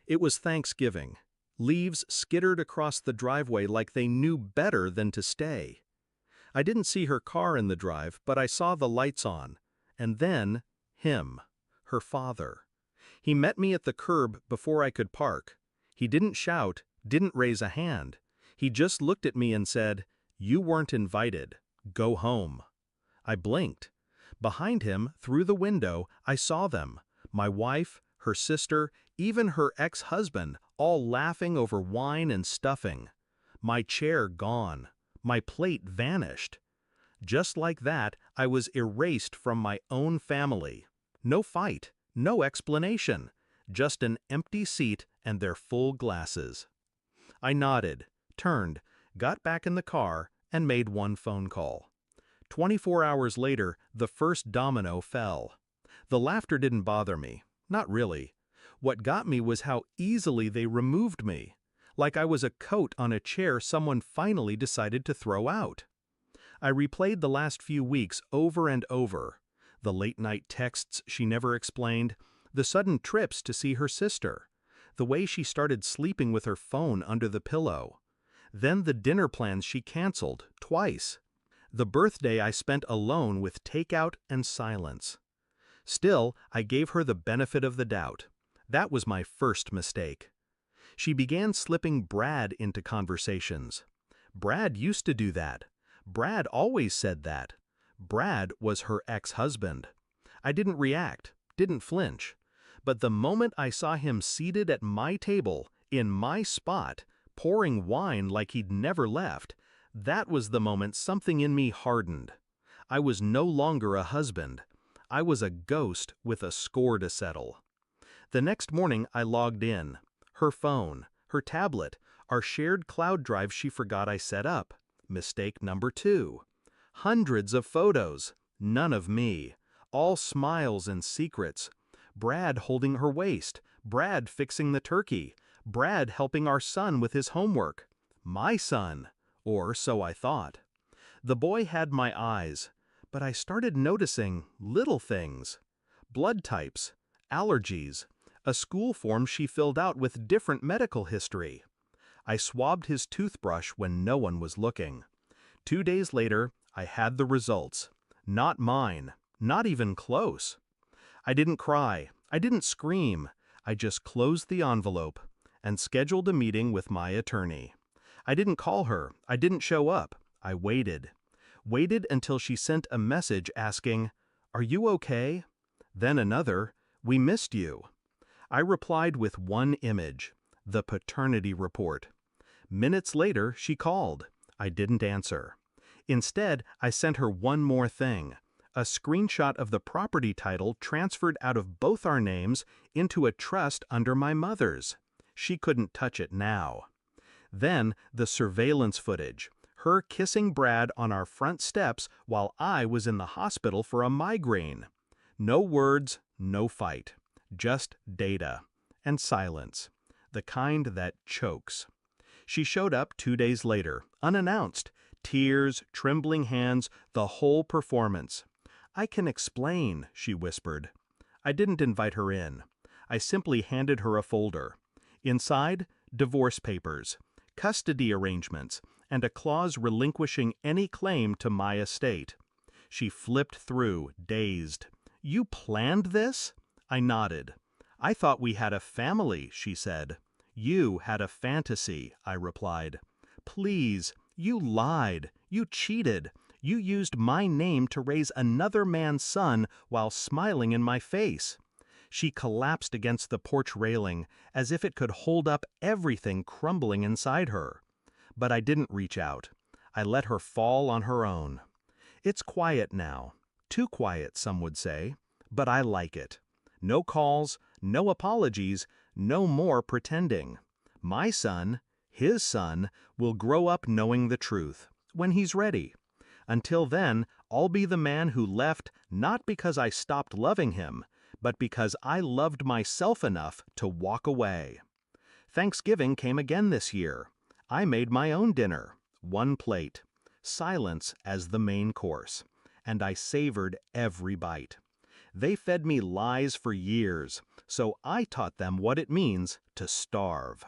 It was Thanksgiving. Leaves skittered across the driveway like they knew better than to stay. I didn't see her car in the drive, but I saw the lights on. And then, him, her father. He met me at the curb before I could park. He didn't shout, didn't raise a hand. He just looked at me and said, "You weren't invited. Go home." I blinked. Behind him, through the window, I saw them. My wife, her sister, even her ex-husband, all laughing over wine and stuffing. My chair gone. My plate vanished. Just like that, I was erased from my own family. No fight, no explanation, just an empty seat and their full glasses. I nodded, turned, got back in the car, and made one phone call. 24 hours later, the first domino fell. The laughter didn't bother me, not really. What got me was how easily they removed me, like I was a coat on a chair someone finally decided to throw out. I replayed the last few weeks over and over. The late-night texts she never explained, the sudden trips to see her sister, the way she started sleeping with her phone under the pillow. Then the dinner plans she canceled, twice. The birthday I spent alone with takeout and silence. Still, I gave her the benefit of the doubt. That was my first mistake. She began slipping Brad into conversations. Brad used to do that. Brad always said that. Brad was her ex-husband. I didn't react, didn't flinch. But the moment I saw him seated at my table, in my spot, pouring wine like he'd never left, that was the moment something in me hardened. I was no longer a husband. I was a ghost with a score to settle. The next morning I logged in. Her phone, her tablet, our shared cloud drive she forgot I set up. Mistake number 2. Hundreds of photos, none of me. All smiles and secrets. Brad holding her waist, Brad fixing the turkey, Brad helping our son with his homework. My son, or so I thought. The boy had my eyes, but I started noticing little things. Blood types, allergies, a school form she filled out with different medical history. I swabbed his toothbrush when no one was looking. 2 days later, I had the results. Not mine, not even close. I didn't cry, I didn't scream. I just closed the envelope and scheduled a meeting with my attorney. I didn't call her, I didn't show up. I waited. Waited until she sent a message asking, "Are you okay?" Then another, "We missed you." I replied with one image, the paternity report. Minutes later, she called. I didn't answer. Instead, I sent her one more thing, a screenshot of the property title transferred out of both our names into a trust under my mother's. She couldn't touch it now. Then the surveillance footage, her kissing Brad on our front steps while I was in the hospital for a migraine. No words, no fight. Just data. And silence. The kind that chokes. She showed up 2 days later, unannounced. Tears, trembling hands, the whole performance. "I can explain," she whispered. I didn't invite her in. I simply handed her a folder. Inside, divorce papers, custody arrangements, and a clause relinquishing any claim to my estate. She flipped through, dazed. "You planned this?" I nodded. "I thought we had a family," she said. "You had a fantasy," I replied. "Please, you lied. You cheated. You used my name to raise another man's son while smiling in my face." She collapsed against the porch railing as if it could hold up everything crumbling inside her. But I didn't reach out. I let her fall on her own. It's quiet now. Too quiet, some would say. But I like it. No calls, no apologies, no more pretending. My son, his son, will grow up knowing the truth, when he's ready. Until then, I'll be the man who left not because I stopped loving him, but because I loved myself enough to walk away. Thanksgiving came again this year. I made my own dinner, one plate, silence as the main course, and I savored every bite. They fed me lies for years, so I taught them what it means to starve.